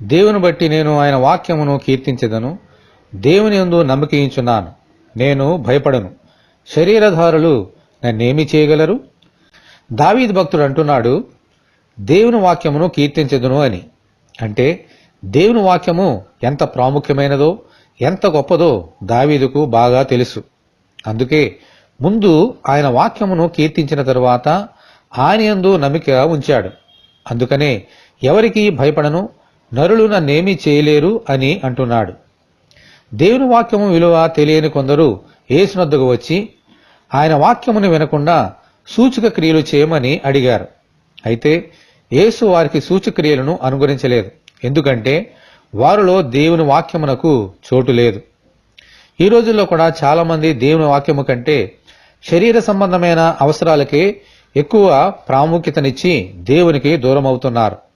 దేవుని బట్టి నేను ఆయన వాక్యమును కీర్తించెదను. దేవుని యందు నమ్మకించున్నాను. నేను భయపడను. శరీరధారులు నన్నేమి చేయగలరు? దావీదు భక్తుడు అంటున్నాడు, దేవుని వాక్యమును కీర్తించెదను అని. అంటే దేవుని వాక్యము ఎంత ప్రాముఖ్యమైనదో, ఎంత గొప్పదో దావీదుకు బాగా తెలుసు. అందుకే ముందు ఆయన వాక్యమును కీర్తించిన తరువాత ఆయన యందు నమ్మిక ఉంచాడు. అందుకనే ఎవరికి భయపడను, నరులు నన్నేమీ చేయలేరు అని అంటున్నాడు. దేవుని వాక్యము విలువ తెలియని కొందరు యేసునొద్దకు వచ్చి ఆయన వాక్యమును వినకుండా సూచక క్రియలు చేయమని అడిగారు. అయితే యేసు వారికి సూచక్రియలను అనుగ్రహించలేదు. ఎందుకంటే వారిలో దేవుని వాక్యమునకు చోటు లేదు. ఈ రోజుల్లో కూడా చాలామంది దేవుని వాక్యము కంటే శరీర సంబంధమైన అవసరాలకే ఎక్కువ ప్రాముఖ్యతనిచ్చి దేవునికి దూరం అవుతున్నారు.